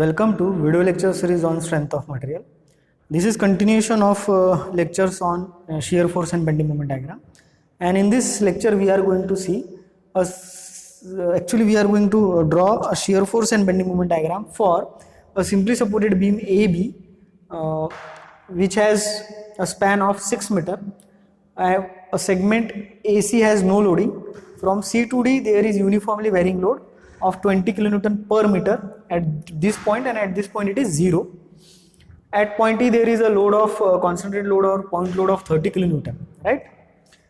Welcome to video lecture series on strength of material. This is continuation of lectures on shear force and bending moment diagram. And in this lecture we are going to see we are going to draw a shear force and bending moment diagram for a simply supported beam AB which has a span of 6 meter. A segment AC has no loading. From C to D there is uniformly varying load of 20 kilonewton per meter at this point, and at this point it is 0. At point E there is a load of concentrated load or point load of 30 kilonewton, right?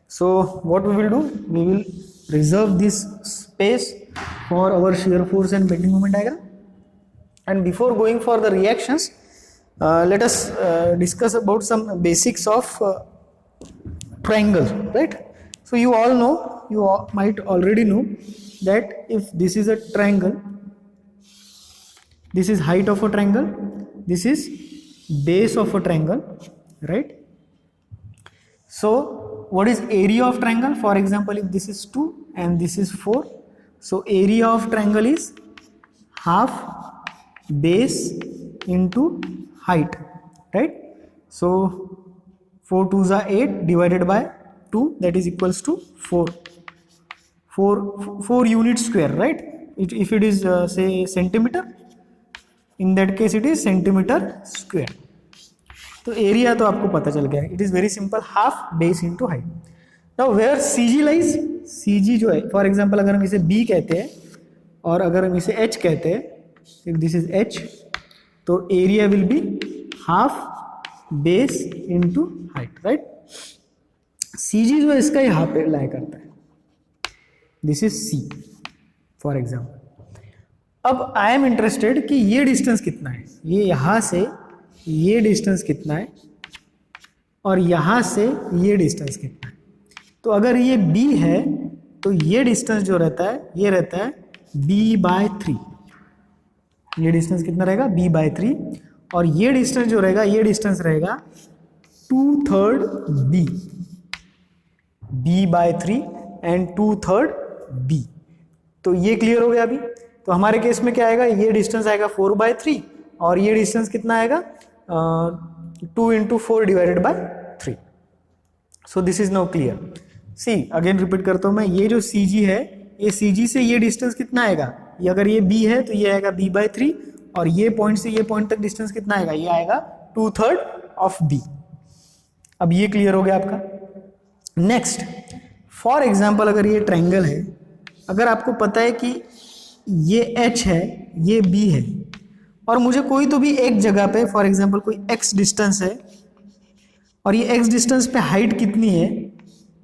So what we will do, we will reserve this space for our shear force and bending moment diagram. And before going for the reactions, let us discuss about some basics of triangle, right? So you all know, you all might already know that if this is a triangle, this is height of a triangle, this is base of a triangle, right? So what is area of triangle? For example, if this is 2 and this is 4, so area of triangle is half base into height, right? So 4 2s are 8 divided by 2, that is equals to 4 units square, right? If it is say centimeter, in that case it is centimeter square. तो area तो आपको पता चल गया है, it is very simple, half base into height. Now where CG lies, CG जो है, for example अगर हम इसे बी कहते हैं और अगर हम इसे एच कहते हैं, इफ दिस इज एच, तो area will be half base into height, right? CG जो है इसका यहाँ पे लाई करता है, this is C for example. अब आई एम इंटरेस्टेड कि ये डिस्टेंस कितना है, ये यहाँ से ये डिस्टेंस कितना है और यहाँ से ये डिस्टेंस कितना है. तो अगर ये b है तो ये डिस्टेंस जो रहता है ये रहता है b/3. ये डिस्टेंस कितना रहेगा? b/3. और ये डिस्टेंस जो रहेगा ये डिस्टेंस रहेगा 2/3 b, b/3 एंड 2/3 b. तो ये क्लियर हो गया अभी. तो हमारे केस में क्या आएगा, ये डिस्टेंस आएगा 4/3 और ये डिस्टेंस कितना आएगा 2 × 4 divided by 3. So this is now clear. See again repeat करता हूं मैं, ये जो सी जी है, ये सी जी से ये डिस्टेंस कितना आएगा, ये अगर ये बी है तो ये आएगा b/3 और ये पॉइंट से ये पॉइंट तक डिस्टेंस कितना आएगा, ये आएगा 2/3 ऑफ b. अब ये क्लियर हो गया आपका. नेक्स्ट, फॉर एग्जाम्पल अगर ये ट्रायंगल है, अगर आपको पता है कि ये h है ये b है और मुझे कोई तो भी एक जगह पे फॉर एग्जांपल कोई x डिस्टेंस है और ये x डिस्टेंस पे हाइट कितनी है,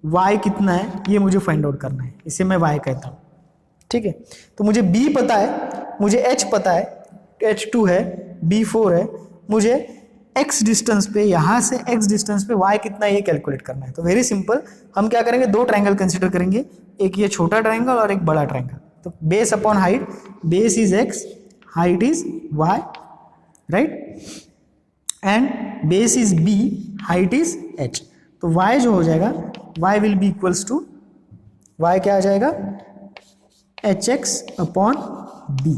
y कितना है, ये मुझे फाइंड आउट करना है. इसे मैं y कहता हूँ, ठीक है? तो मुझे b पता है, मुझे h पता है, h2 है, b4 है, मुझे x डिस्टेंस पे, यहाँ से x डिस्टेंस पे y कितना है ये कैलकुलेट करना है. तो वेरी सिंपल, हम क्या करेंगे, दो ट्रायंगल कंसिडर करेंगे, एक ये छोटा ट्रायंगल और एक बड़ा ट्रायंगल. तो base upon height, base is x, height is y, right? and base is b, height is h. तो y जो हो जाएगा, y will be equals to, y क्या आ जाएगा, hx अपॉन b,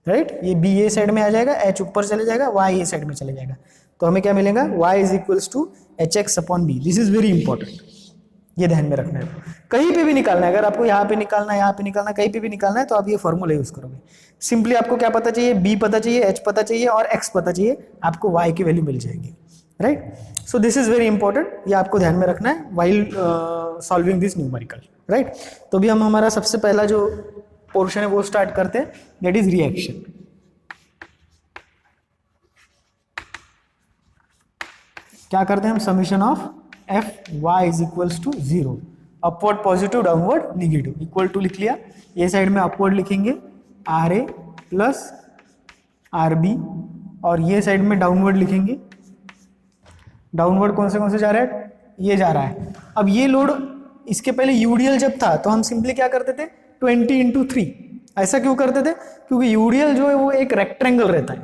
राइट? ये b ये साइड में आ जाएगा, h ऊपर चले जाएगा, y ये साइड में चले जाएगा. तो हमें क्या मिलेगा, y is equals to hx upon b. This is very important, ये ध्यान में रखना है. कहीं पे भी निकालना है, अगर आपको यहाँ पे निकालना है, यहाँ पे निकालना है, कहीं पे भी निकालना है, तो आप ये फॉर्मूला यूज करोगे. सिंपली आपको क्या पता चाहिए, b पता चाहिए, h पता चाहिए और x पता चाहिए, आपको y की वैल्यू मिल जाएगी, right? So this is very important, ये आपको ध्यान में रखना है while solving this numerical, right? तो अभी हम हमारा सबसे पहला जो पोर्शन है वो स्टार्ट करते हैं, दैट इज रिएक्शन. क्या करते हैं हम, summation of Fy is equals to 0, upward positive, downward negative, equal to लिख लिया. ये साइड में अपवर्ड लिखेंगे Ra प्लस Rb और ये साइड में डाउनवर्ड लिखेंगे. डाउनवर्ड कौन से जा रहा है, ये जा रहा है. अब ये लोड, इसके पहले यूडीएल जब था तो हम सिंपली क्या करते थे, 20 × 3. ऐसा क्यों करते थे, क्योंकि यूडीएल जो है वो एक रेक्टेंगल रहता है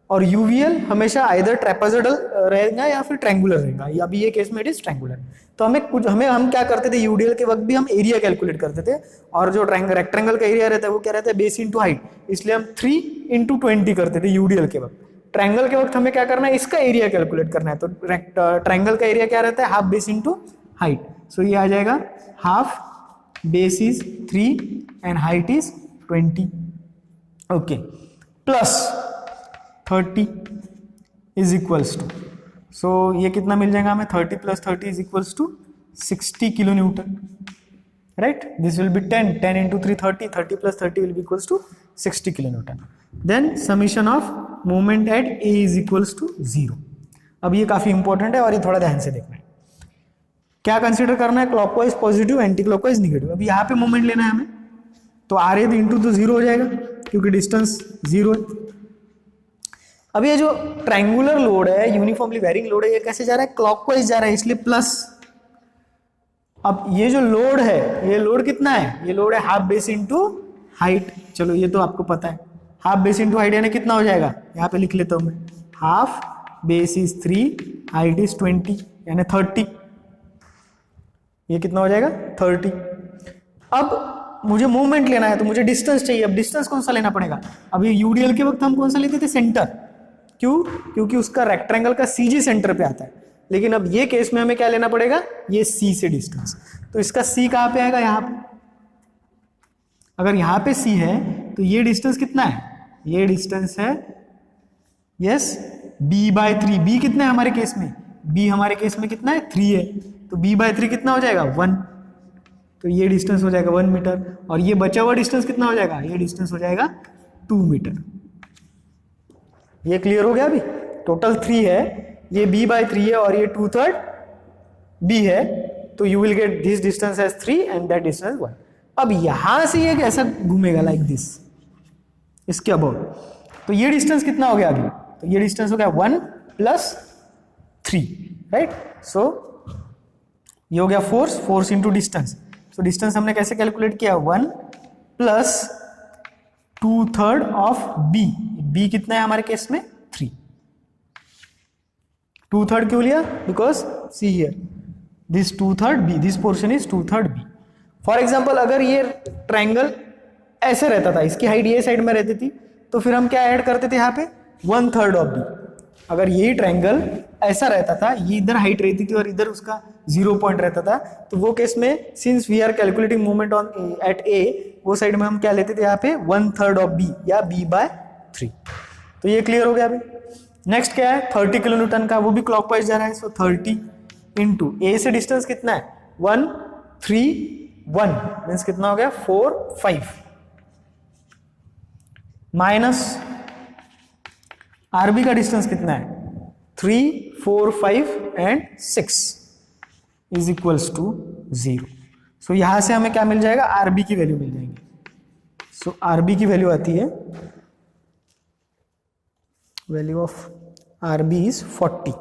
और यूवीएल हमेशा आइदर ट्रेपेजोइडल रहेगा या फिर ट्रायंगुलर रहेगा, या अभी ये केस में इट इज ट्रायंगुलर। तो हम क्या करते थे, यूडीएल के वक्त भी हम एरिया कैलकुलेट करते थे, और जो रेक्टेंगल का एरिया रहता है वो क्या रहता है, बेस इंटू हाइट, इसलिए हम 3/20 करते थे यूडीएल के वक्त। ट्रायंगल के वक्त हमें क्या करना है, इसका एरिया कैलकुलेट करना है, तो ट्रायंगल का एरिया क्या रहता है, half base into height. So ये आ जाएगा half base is 3 and height is 20, okay, plus 30 is equals to, so ये कितना मिल जाएगा हमें, 30 + 30 is equals to 60 kilo newton, right. This will be 10 into 3 30, 30 + 30 will be equals to 60 kilo newton. Then summation of moment at A is equals to 0। अब ये काफी important है और ये थोड़ा ध्यान से देखना है। क्या कंसीडर करना है, clockwise positive, anti clockwise negative. अब यहाँ पे मोमेंट लेना है हमें, तो आर ए इंटू तो 0 हो जाएगा क्योंकि डिस्टेंस 0 है। अब ये जो ट्रायंगुलर लोड है, यूनिफॉर्मली वेरिंग लोड है, ये कैसे जा रहा है, क्लॉकवाइज जा रहा है, इसलिए प्लस। अब ये जो लोड है, ये लोड कितना है, ये लोड है हाफ बेस इंटू हाइट। चलो ये तो आपको पता है, हाफ बेस इंटू हाइट यानी कितना हो जाएगा, यहाँ पे लिख लेता हूं मैं, half base is 3, height is 20 यानी 30। ये कितना हो जाएगा, 30। अब मुझे मूवमेंट लेना है तो मुझे डिस्टेंस चाहिए। अब डिस्टेंस कौन सा लेना पड़ेगा, अभी यूडीएल के वक्त हम कौन सा लेते थे, सेंटर। क्यों, क्योंकि उसका रेक्टेंगल का सीजी सेंटर पे आता है। लेकिन अब ये केस में हमें क्या लेना पड़ेगा, ये सी से डिस्टेंस। तो इसका सी कहां पे आएगा, यहां पे। अगर यहां पे सी है तो ये डिस्टेंस कितना है, ये डिस्टेंस है यस b/3। b कितना है हमारे केस में, b हमारे केस में कितना है, 3 है, तो b/3 कितना हो जाएगा, 1। तो ये डिस्टेंस हो जाएगा 1 मीटर, और ये बचा हुआ डिस्टेंस कितना हो जाएगा, ये डिस्टेंस हो जाएगा 2 मीटर। ये क्लियर हो गया। अभी टोटल 3 है, ये b/3 है और ये 2/3 b है, तो you will get this distance as 3 and that distance 1। अब यहां से ये कैसा घूमेगा, लाइक दिस, इसके अबाउट। तो ये डिस्टेंस कितना हो गया अभी, तो ये डिस्टेंस हो गया 1 + 3, राइट। सो ये हो गया फोर्स इंटू डिस्टेंस। तो डिस्टेंस हमने कैसे कैलकुलेट किया, 1 + 2/3 ऑफ b। b कितना है हमारे केस में, 3। 2/3 क्यों लिया, because see here this 2/3 b, this portion is 2/3 b। For example अगर ये ट्रायंगल ऐसे रहता था, इसकी हाइट ये साइड में रहती थी, तो फिर हम क्या ऐड करते थे यहाँ पे, 1/3 ऑफ b। अगर यही ट्रायंगल ऐसा रहता था, ये इधर हाइट रहती थी और इधर उसका 0 पॉइंट रहता था, तो वो केस में since we are calculating movement on at A, वो साइड में हम क्या लेते थे यहाँ पे, 1/3 ऑफ b या b/3। तो ये क्लियर हो गया। अभी नेक्स्ट क्या है, 30 किलो न्यूटन का, वो भी क्लॉकवाइज जा रहा है। सो 30 इंटू ए से डिस्टेंस कितना है, 1 3 1 मीन्स कितना हो गया, 4 5 माइनस आरबी का डिस्टेंस कितना है, 3 4 5 एंड 6 इज इक्वल्स टू 0। सो यहां से हमें क्या मिल जाएगा, आरबी की वैल्यू मिल जाएगी। सो आरबी की वैल्यू आती है, value of RB is 40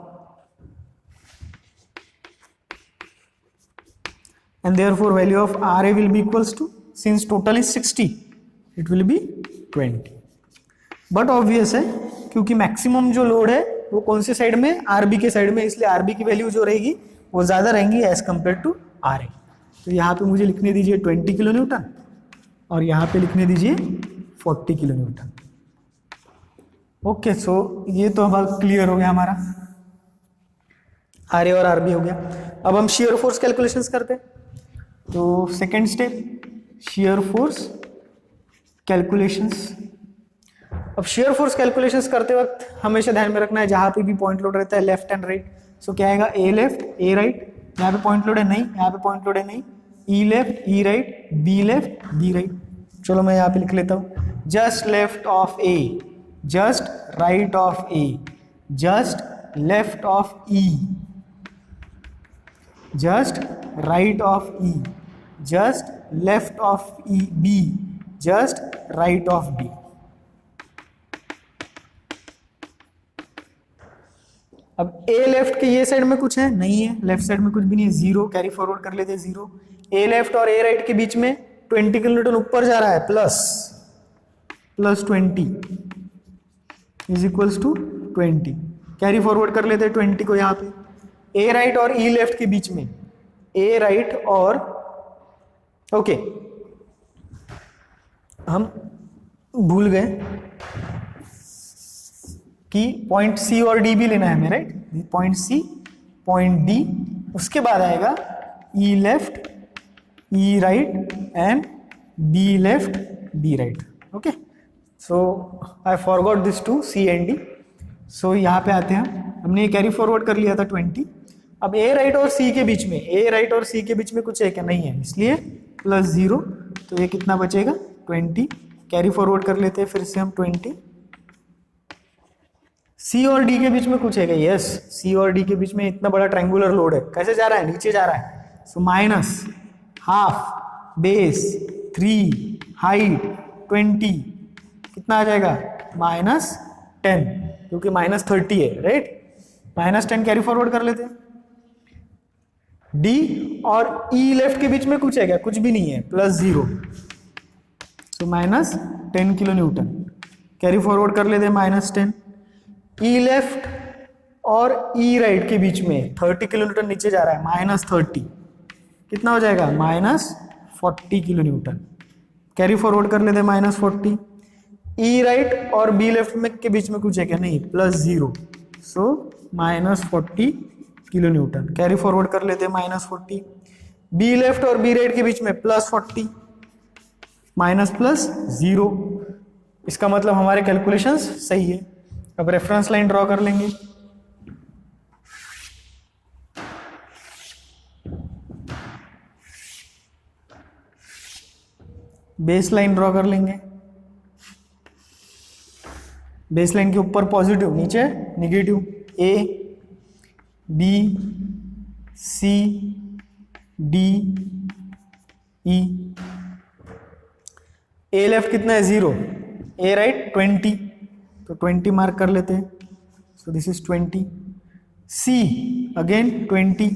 and therefore value of RA will be equals to, since total is 60, it will be 20। But obvious है क्योंकि मैक्सिमम जो लोड है वो कौन से साइड में, आरबी के साइड में, इसलिए आरबी की वैल्यू जो रहेगी वो ज्यादा रहेंगी एज कंपेयर टू आरए। तो यहाँ पे मुझे लिखने दीजिए 20 किलो न्यूटन और यहाँ पे लिखने दीजिए 40 किलो न्यूटन। ओके, सो ये तो अब क्लियर हो गया हमारा, आरए और आरबी हो गया। अब हम शियर फोर्स कैलकुलेशंस करते हैं। तो second step, shear force calculations. अब शियर फोर्स कैलकुलेशंस करते वक्त हमेशा ध्यान में रखना है जहां पे भी पॉइंट लोड रहता है लेफ्ट एंड राइट। सो क्या आएगा, ए लेफ्ट ए राइट, यहाँ पे पॉइंट लोड है नहीं, यहाँ पे पॉइंट लोड है नहीं, E left E right, B left B right. चलो मैं यहाँ पे लिख लेता हूँ, just left of A, just right of A, just left of E, just right of E, just left of E B, just right of B. अब A left के ये साइड में कुछ है नहीं है, लेफ्ट साइड में कुछ भी नहीं है, 0 कैरी फॉरवर्ड कर लेते हैं 0। ए लेफ्ट और ए राइट के बीच में 20 किलो न्यूटन ऊपर जा रहा है, plus 20 is equals to 20। Carry forward कर लेते हैं 20 को यहाँ पे, ए राइट और ई लेफ्ट के बीच में, ए राइट और ओके हम भूल गए कि पॉइंट सी और डी भी लेना है हमें, right. Point C, point D, उसके बाद आएगा E left, E right and B left, B right. Okay, so I forgot this two C and D. So यहाँ पे आते हैं, हमने ये कैरी फॉरवर्ड कर लिया था 20। अब ए राइट और सी के बीच में, ए राइट और सी के बीच में कुछ है क्या? नहीं है, इसलिए +0। तो ये कितना बचेगा? 20। कैरी फॉरवर्ड कर लेते हैं फिर से हम 20। सी और डी के बीच में कुछ है क्या? यस, सी और डी के बीच में इतना बड़ा ट्रायंगुलर लोड है। कैसे जा रहा है? नीचे जा रहा है। सो -½ बेस 3 हाइट 20 कितना आ जाएगा? -10, क्योंकि -30 है, राइट। -10 कैरी फॉरवर्ड कर लेते हैं। डी और ई लेफ्ट के बीच में कुछ है क्या? कुछ भी नहीं है, +0। तो -10 किलो न्यूटन कैरी फॉरवर्ड कर लेते हैं, -10। ई लेफ्ट और ई राइट के बीच में 30 किलो न्यूटन नीचे जा रहा है, -30 कितना हो जाएगा? -40 किलो न्यूटन। कैरी फॉरवर्ड कर लेते हैं, -40। ई राइट और बी लेफ्ट में के बीच में कुछ है क्या? नहीं, +0। सो -40 किलो न्यूटन। कैरी फॉरवर्ड कर लेते हैं, -40। बी लेफ्ट और बी राइट के बीच में +40, -+0। इसका मतलब हमारे कैलकुलेशंस सही है। अब रेफरेंस लाइन ड्रॉ कर लेंगे। बेस लाइन ड्रॉ कर लेंगे। बेस लाइन के ऊपर पॉजिटिव, नीचे निगेटिव। ए, बी, सी, डी, ई। ए लेफ्ट कितना है? 0। ए राइट 20, तो 20 मार्क कर लेते हैं। So this is 20। C again 20,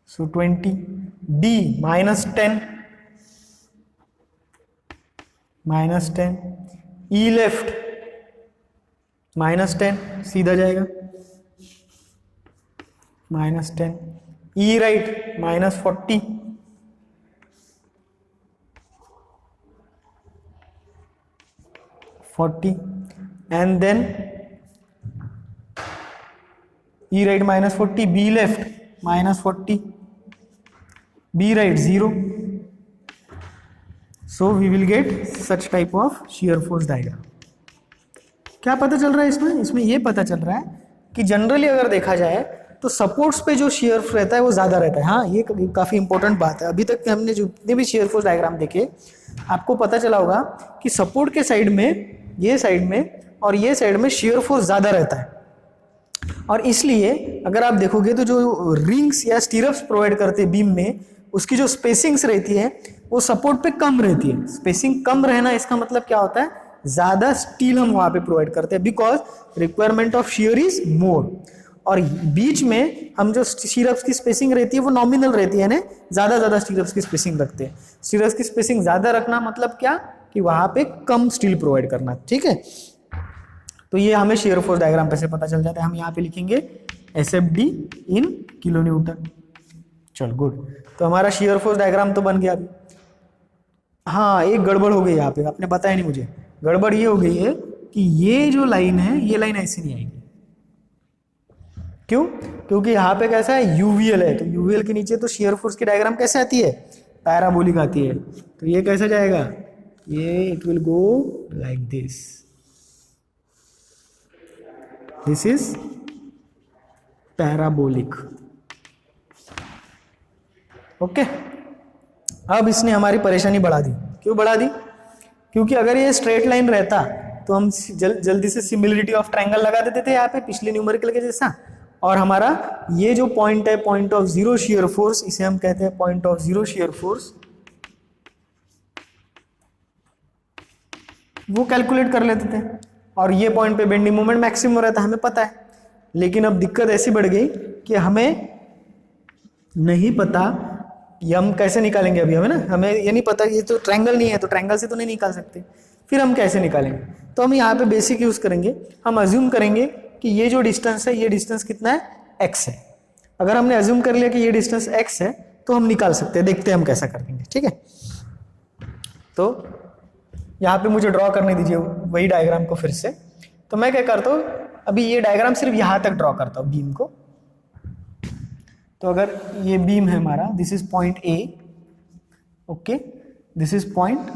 so 20। D -10, -10। E left -10 सीधा जाएगा, -10। E right -40, and then E right -40, B left -40, B right 0। So we will get such type of shear force diagram. क्या पता चल रहा है इसमें? इसमें ये पता चल रहा है कि जनरली अगर देखा जाए तो सपोर्ट्स पे जो शियर रहता है वो ज़्यादा रहता है। हाँ, ये काफ़ी इंपॉर्टेंट बात है। अभी तक हमने जितने भी शियर फोर्स डायग्राम देखे, आपको पता चला होगा कि सपोर्ट के साइड में, ये साइड में और ये साइड में शियर फोर्स ज़्यादा रहता है। और इसलिए अगर आप देखोगे तो जो रिंग्स या स्टीरअप्स प्रोवाइड करते हैं बीम में, उसकी जो स्पेसिंग्स रहती है वो सपोर्ट पे कम रहती है। स्पेसिंग कम रहना इसका मतलब क्या होता है? ज़्यादा स्टील हम वहाँ पे प्रोवाइड करते हैं, because requirement of shear is more. और बीच में हम जो स्टीरअप्स की स्पेसिंग रहती है वो नॉमिनल रहती है, ना ज़्यादा स्टीरअप्स की स्पेसिंग रखते हैं। स्टीरअप्स की स्पेसिंग ज़्यादा रखना मतलब क्या? कि वहाँ पे कम स्टील प्रोवाइड करना, ठीक है। तो ये हमें शियर फोर्स डायग्राम पे से पता चल जाता है। हम यहाँ पे लिखेंगे SFD इन किलो न्यूटन। चल गुड, तो हमारा शियर फोर्स डायग्राम तो बन गया अभी। हाँ, एक गड़बड़ हो गई यहाँ पे, आपने बताया नहीं मुझे। गड़बड़ ये हो गई है कि ये जो लाइन है, ये लाइन ऐसे नहीं आएगी। क्यों? क्योंकि यहाँ पे कैसा है? UVL है, तो UVL के नीचे तो शियर फोर्स की डायग्राम कैसे आती है? पैराबोलिक आती है। तो ये कैसे जाएगा? ये it will go like this. This is parabolic. Okay, अब इसने हमारी परेशानी बढ़ा दी। क्यों बढ़ा दी? क्योंकि अगर ये स्ट्रेट लाइन रहता तो हम जल्दी से सिमिलरिटी ऑफ ट्रायंगल लगा देते थे यहाँ पे, पिछले न्यूमेरिकल के जैसा। और हमारा ये जो पॉइंट है, point of zero shear force, इसे हम कहते हैं point of zero shear force, वो कैलकुलेट कर लेते थे। और ये पॉइंट पे बेंडिंग मोमेंट मैक्सिमम रहता है, हमें पता है। लेकिन अब दिक्कत ऐसी बढ़ गई कि हमें नहीं पता ये हम कैसे निकालेंगे। अभी हमें ये नहीं पता, ये तो ट्रायंगल नहीं है, तो ट्रायंगल से तो नहीं निकाल सकते। फिर हम कैसे निकालेंगे? तो हम यहाँ पे बेसिक यूज करेंगे, हम अज्यूम करेंगे कि ये जो डिस्टेंस है ये डिस्टेंस कितना है x है। अगर हमने अज्यूम कर लिया कि ये डिस्टेंस x है तो हम निकाल सकते हैं, देखते हैं हम कैसा कर देंगे, ठीक है। तो यहाँ पे मुझे ड्रॉ करने दीजिए वही डायग्राम को फिर से। तो मैं क्या करता हूँ, अभी ये डायग्राम सिर्फ यहाँ तक ड्रॉ करता हूँ बीम को। तो अगर ये बीम है हमारा, this is point A, okay, this is point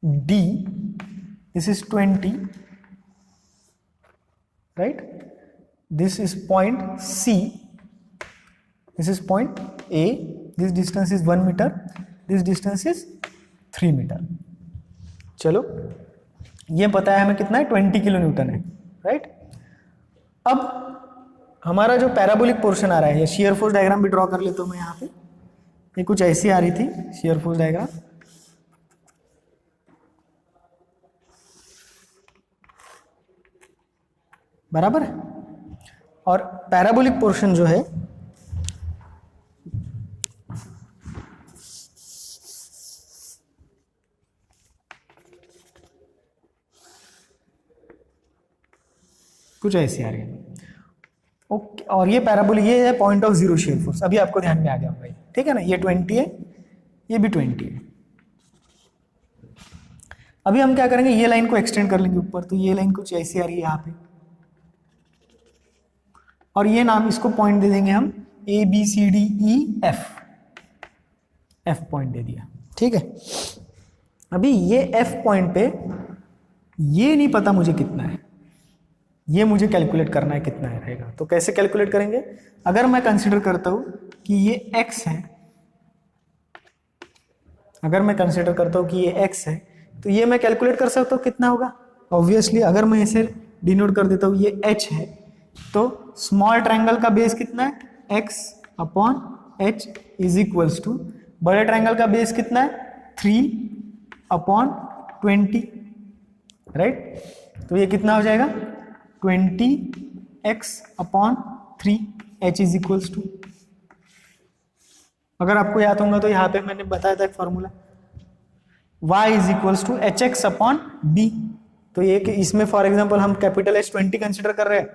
D, this is 20, right? This is point C, this is point A, this distance is 1 meter, this distance is 3 meter. चलो ये पता है हमें कितना है, 20 किलो न्यूटन है, राइट। अब हमारा जो पैराबोलिक पोर्शन आ रहा है, ये शियर फोर्स डायग्राम भी ड्रॉ कर लेता हूँ मैं यहाँ पे। ये कुछ ऐसी आ रही थी शियर फोर्स डायग्राम, बराबर है। और पैराबोलिक पोर्शन जो है कुछ ऐसी आ रही है, ओके। और ये पैराबोलिक, ये है point of zero shear force, अभी आपको ध्यान में आ गया होगा, ठीक है ना। ये 20 है, ये भी 20 है। अभी हम क्या करेंगे, ये लाइन को एक्सटेंड कर लेंगे ऊपर, तो ये लाइन कुछ ऐसी आ रही है यहाँ पे, और ये नाम, इसको पॉइंट दे देंगे हम ABCDEF, F पॉइंट दे दिया, ठीक है। अभी ये F पॉइंट पे ये नहीं पता मुझे कितना है, ये मुझे कैलकुलेट करना है कितना है रहेगा। तो कैसे कैलकुलेट करेंगे, अगर मैं कंसीडर करता हूं कि ये x है, अगर मैं कंसीडर करता हूं कि ये x है, तो ये मैं कैलकुलेट कर सकता हूं कितना होगा। ऑब्वियसली अगर मैं इसे डिनोट कर देता हूं ये h है, तो स्मॉल ट्रायंगल का बेस कितना है, x upon h is equals to, बड़े ट्रायंगल का बेस कितना है, 3 अपॉन 20, राइट। तो ये कितना हो जाएगा, 20x upon 3, h is equals to, अगर आपको याद होगा तो यहाँ पे मैंने बताया था एक formula, y is equals to hx upon b। तो ये कि इसमें फॉर एग्जांपल हम कैपिटल H 20 कंसिडर कर रहे हैं,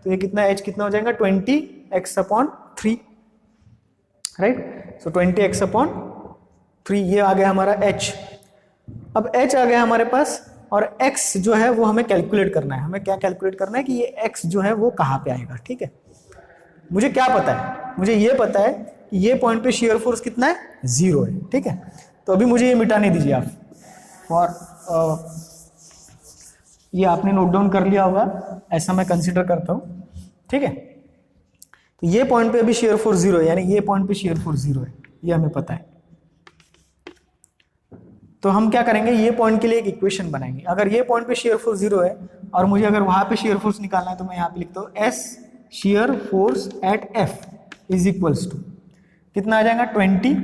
तो ये कितना h कितना हो जाएगा, 20x अपॉन 3, राइट। सो 20x अपॉन 3, ये आ गया हमारा h। अब h आ गया हमारे पास, और x जो है वो हमें कैलकुलेट करना है। हमें क्या कैलकुलेट करना है कि ये x जो है वो कहाँ पे आएगा, ठीक है। मुझे क्या पता है, मुझे ये पता है कि ये पॉइंट पे शियर फोर्स कितना है, 0 है, ठीक है। तो अभी मुझे ये मिटाने दीजिए आप, और ये आपने नोट डाउन कर लिया होगा, ऐसा मैं कंसीडर करता हूँ, ठीक है। तो ये पॉइंट पे अभी शियर फोर्स 0 है, यानी ये पॉइंट पे शियर फोर्स 0 है, ये हमें पता है। तो हम क्या करेंगे, ये पॉइंट के लिए एक इक्वेशन बनाएंगे। अगर ये पॉइंट पे शियर फोर्स 0 है और मुझे अगर वहां पे शियर फोर्स निकालना है, तो मैं यहाँ पे लिखता हूँ S shear force at F is equals to, कितना आ जाएगा, 20,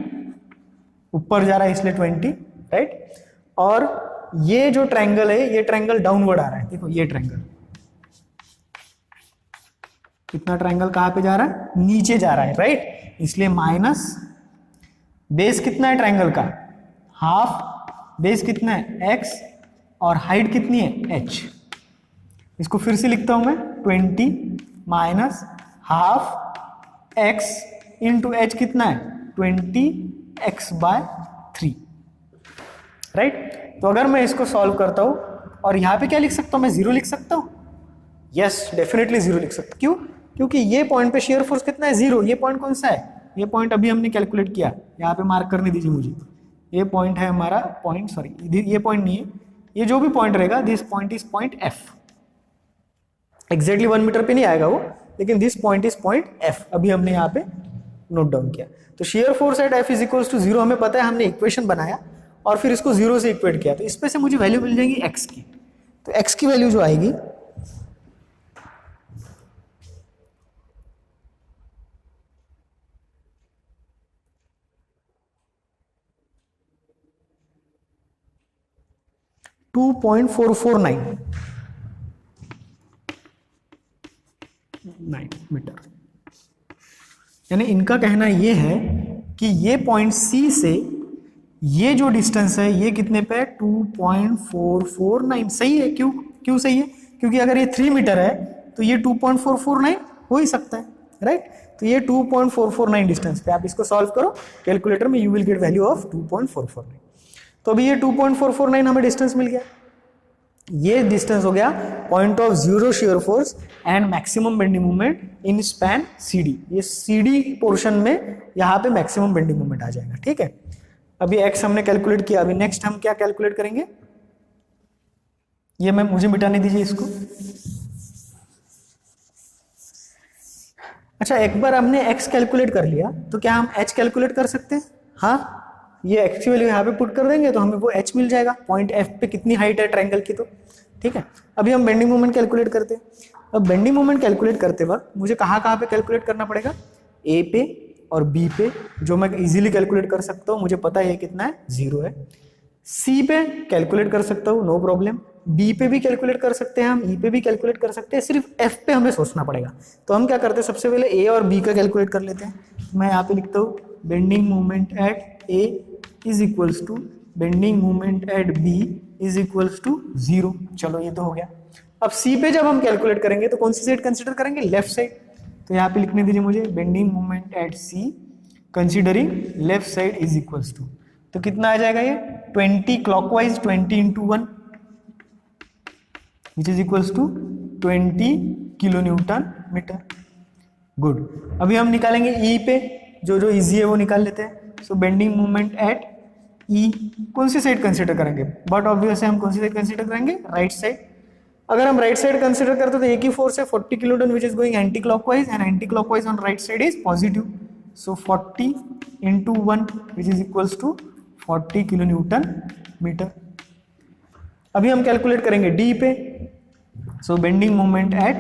ऊपर जा रहा है इसलिए 20, राइट। और ये जो ट्रायंगल है, ये ट्रायंगल डाउनवर्ड आ रहा है, देखो ये ट्रायंगल, कितना ट्रायंगल कहाँ पे जा रहा है, नीचे जा रहा है, राइट। इसलिए माइनस, बेस कितना है ट्रायंगल का, हाफ, बेस कितना है x, और हाइट कितनी है h। इसको फिर से लिखता हूं मैं, 20 minus half x into h कितना है, 20x बाय 3, राइट। तो अगर मैं इसको सॉल्व करता हूं, और यहां पे क्या लिख सकता हूं मैं, 0 लिख सकता हूं, यस डेफिनेटली 0 लिख सकता हूं। क्यों, क्योंकि ये पॉइंट पे शियर फोर्स कितना है, 0। ये पॉइंट कौन सा है, ये पॉइंट अभी हमने कैलकुलेट किया, यहाँ पे मार्क करने दीजिए मुझे। ये पॉइंट है हमारा पॉइंट, सॉरी ये पॉइंट नहीं है, ये जो भी पॉइंट रहेगा, this point is point F। Exactly 1 metre पे नहीं आएगा वो, लेकिन this point is point F, अभी हमने यहाँ पे नोट डाउन किया। तो shear force at F is equals to 0 हमें पता है, हमने इक्वेशन बनाया और फिर इसको 0 से इक्वेट किया, तो इसमें से मुझे वैल्यू मिल जाएगी x की। तो x की वैल्यू जो आएगी, .449 मीटर। यानी इनका कहना ये है कि ये पॉइंट C से ये जो डिस्टेंस है ये कितने पे है, 2.449। सही है, क्यों सही है, क्योंकि अगर ये 3 मीटर है तो ये 2.449 हो ही सकता है, राइट। तो ये 2.449 डिस्टेंस पे आप इसको सॉल्व करो कैलकुलेटर में, you will get value of 2.449। तो अभी ये 2.449 हमें डिस्टेंस मिल गया। ये डिस्टेंस हो गया point of zero shear force and maximum bending moment in span CD। ये CD पोर्शन में यहाँ पे मैक्सिमम बेंडिंग मोमेंट आ जाएगा, ठीक है। अभी x हमने कैलकुलेट किया, अभी नेक्स्ट हम क्या कैलकुलेट करेंगे, ये मुझे मिटाने दीजिए इसको। अच्छा, एक बार हमने x कैलकुलेट कर लिया तो क्या हम h कैलकुलेट कर सकते हैं? हाँ, ये x की वैल्यू यहाँ पे पुट कर देंगे तो हमें वो h मिल जाएगा। पॉइंट F पे कितनी हाइट है ट्रायंगल की, तो ठीक है। अभी हम बेंडिंग मोमेंट कैलकुलेट करते हैं। अब बेंडिंग मोमेंट कैलकुलेट करते वक्त मुझे कहाँ पे कैलकुलेट करना पड़ेगा, A पे और B पे, जो मैं इजीली कैलकुलेट कर सकता हूँ, मुझे पता है कितना है, 0 है। C पे कैलकुलेट कर सकता हूँ, नो प्रॉब्लम। B पे भी कैलकुलेट कर सकते हैं हम, E पे भी कैलकुलेट कर सकते हैं, सिर्फ F पे हमें सोचना पड़ेगा। तो हम क्या करते हैं, सबसे पहले A और B का कैलकुलेट कर लेते हैं। मैं यहाँ पे लिखता हूँ bending moment at A is equals to bending moment at B is equals to 0। चलो ये तो हो गया। अब C पे जब हम कैलकुलेट करेंगे तो कौन सी साइड कंसिडर करेंगे, लेफ्ट साइड। तो यहाँ पे लिखने दीजिए मुझे bending moment at C considering left side is equals to, तो कितना आ जाएगा ये 20 clockwise 20 into 1 which is equals to 20 kilo newton metre. Good. अभी हम निकालेंगे E पे, जो इजी है वो निकाल लेते हैं। सो बेंडिंग मोमेंट एट E कौन सी साइड कंसिडर करेंगे, बट ऑब्वियस है हम कौन सी साइड कंसिडर करेंगे, राइट साइड। अगर हम राइट साइड कंसिडर करते तो एक ही फोर्स है 40 kilo newton which is going anticlockwise and anticlockwise on right side is positive. So 40 into 1 which is equals to 40 kilo newton metre. अभी हम calculate करेंगे D पे। So bending moment at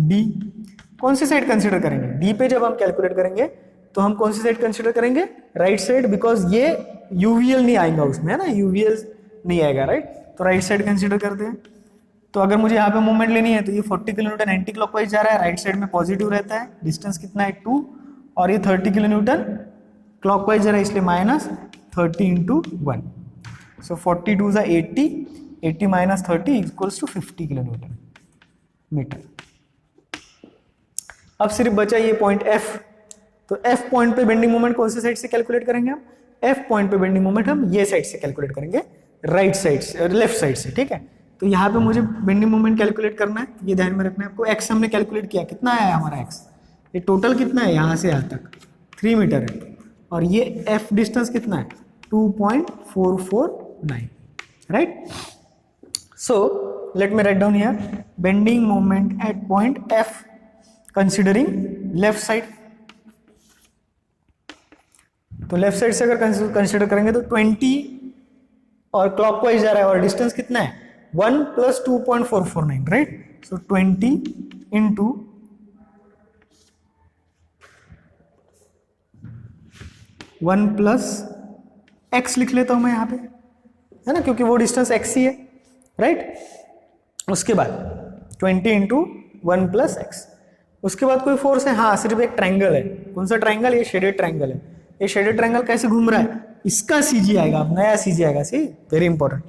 D कौन सी side consider करेंगे, D पे जब हम कैलकुलेट करेंगे तो हम कौन सी साइड कंसिडर करेंगे, राइट साइड, बिकॉज ये UVL नहीं आएगा उसमें, है ना, UVL नहीं आएगा, राइट। तो राइट साइड कंसिडर करते हैं। तो अगर मुझे यहाँ पे मूवमेंट लेनी है तो ये 40 किलो न्यूटन एंटी क्लॉकवाइज जा रहा है, राइट साइड में पॉजिटिव रहता है, डिस्टेंस कितना है 2, और ये 30 किलो न्यूटन क्लॉकवाइज जा रहा है इसलिए माइनस 30 into 1। सो 40 2 ज़ा 80, 80 minus 30 equals to 50 kilo newton metre. अब सिर्फ बचा ये पॉइंट F। तो F पॉइंट पे बेंडिंग मोमेंट कौन सी साइड से कैलकुलेट करेंगे हम, F पॉइंट पे बेंडिंग मोमेंट हम ये साइड से कैलकुलेट करेंगे, राइट साइड से, लेफ्ट साइड से, ठीक है। तो यहाँ पे मुझे बेंडिंग मोमेंट कैलकुलेट करना है, ये ध्यान में रखना है आपको। X हमने कैलकुलेट किया, कितना आया हमारा X, ये टोटल कितना है यहाँ से यहाँ तक 3 मीटर है, और ये F डिस्टेंस कितना है 2.449, right. So let me write down here bending moment at point F considering left side. तो लेफ्ट साइड से अगर कंसिडर करेंगे तो 20 और क्लॉकवाइज जा रहा है, और डिस्टेंस कितना है 1 + 2.449, राइट। सो 20 into 1 + x लिख लेता हूं मैं यहाँ पे, है ना, क्योंकि वो डिस्टेंस x ही है, राइट। उसके बाद 20 into 1 + x। उसके बाद कोई फोर्स है, हाँ, सिर्फ एक ट्रायंगल है। कौन सा ट्रायंगल, ये शेडेड ट्रायंगल है। ये शेडेड ट्रायंगल कैसे घूम रहा है, इसका CG आएगा, अब नया CG आएगा, सी वेरी इंपॉर्टेंट।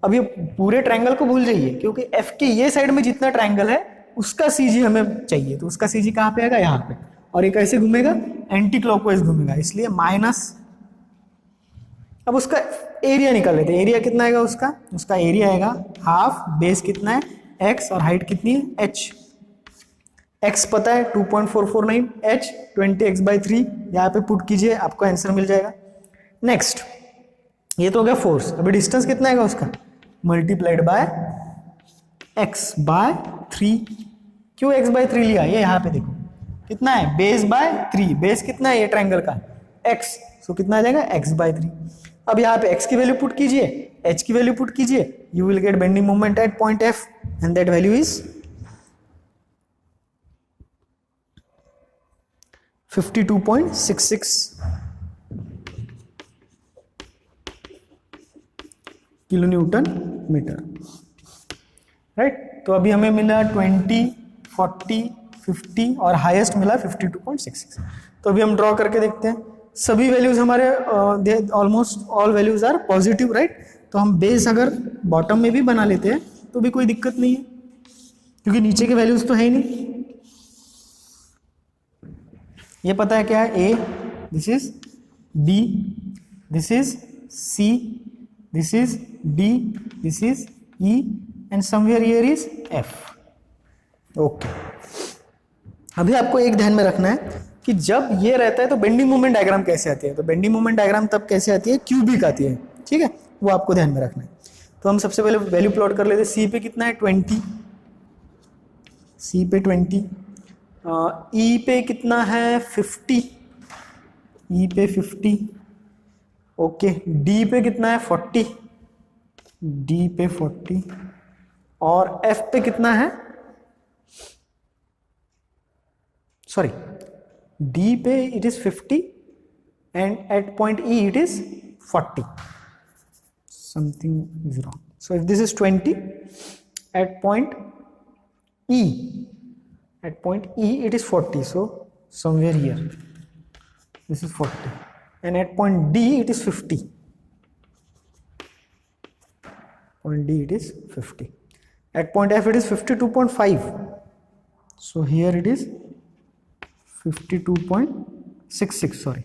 अब ये पूरे ट्रायंगल को भूल जाइए, क्योंकि F के ये साइड में जितना ट्रायंगल है उसका CG हमें चाहिए। तो उसका CG कहाँ पे आएगा, यहाँ पे, और ये कैसे घूमेगा, एंटी क्लॉकवाइज घूमेगा, इसलिए माइनस। अब उसका एरिया निकाल लेते हैं, एरिया कितना आएगा उसका एरिया आएगा हाफ, बेस कितना है x और हाइट कितनी है h। x पता है 2.449, h 20x/3, यहाँ पे पुट कीजिए आपको आंसर मिल जाएगा। नेक्स्ट, ये तो हो गया फोर्स। अभी डिस्टेंस कितना आएगा उसका, मल्टीप्लाइड बाय x/3। क्यों x/3 लिया, ये यहाँ पे देखो कितना है, बेस/3, बेस कितना है ये ट्रायंगल का x, सो कितना आ जाएगा x/3। अब यहाँ पे x की वैल्यू पुट कीजिए, h की वैल्यू पुट कीजिए, you will get bending moment at point F and that value is 52.66 kilo newton metre, right. तो अभी हमें मिला 20, 40, 50 और हाईएस्ट मिला 52.66। तो अभी हम ड्रॉ करके देखते हैं। सभी वैल्यूज हमारे almost all values are positive, right. तो हम बेस अगर बॉटम में भी बना लेते हैं तो भी कोई दिक्कत नहीं है, क्योंकि नीचे के वैल्यूज तो है ही नहीं। ये पता है क्या है, A, this is B, this is C, this is D, this is E and somewhere here is F. Okay, अभी आपको एक ध्यान में रखना है कि जब ये रहता है तो बेंडिंग मोमेंट डायग्राम कैसे आती है। तो बेंडिंग मोमेंट डायग्राम तब कैसे आती है, क्यूबिक आती है, ठीक है, वो आपको ध्यान में रखना है। तो हम सबसे पहले वैल्यू प्लॉट कर लेते हैं। सी पे कितना है 20, सी पे 20, ई पे कितना है 50, ई पे 50, ओके। डी पे कितना है 40, डी पे 40, और एफ पे कितना है, सॉरी, डी पे it is 50 and at point E it is 40, something is wrong. So if this is 20 at point E, at point E it is 40, so somewhere here this is 40, and at point D it is 50, point D it is 50, at point F it is 52.5, so here it is 52.66, sorry,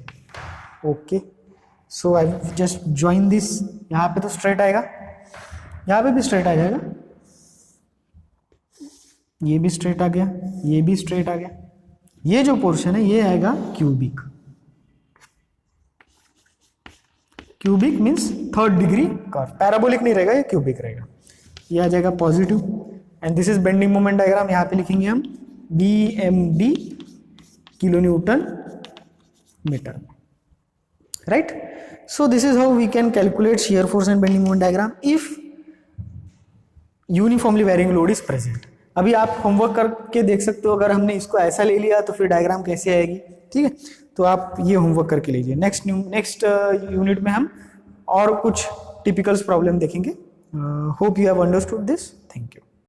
okay। so I just join this, यहाँ पे तो straight आएगा, यहाँ पे भी straight आ जाएगा, ये भी स्ट्रेट आ गया, ये भी स्ट्रेट आ गया, ये जो पोर्शन है ये आएगा cubic. Cubic means third degree curve, parabolic नहीं रहेगा, ये क्यूबिक रहेगा। ये आ जाएगा positive, and this is bending moment diagram. यहाँ पे लिखेंगे हम BMD kilo newton metre, right. So this is how we can calculate shear force and bending moment diagram if uniformly varying load is present. अभी आप homework करके देख सकते हो, अगर हमने इसको ऐसा ले लिया तो फिर डायग्राम कैसे आएगी, ठीक है। तो आप ये होमवर्क करके लीजिए। नेक्स्ट यूनिट में हम और कुछ टिपिकल्स प्रॉब्लम देखेंगे। Hope you have understood this. Thank you.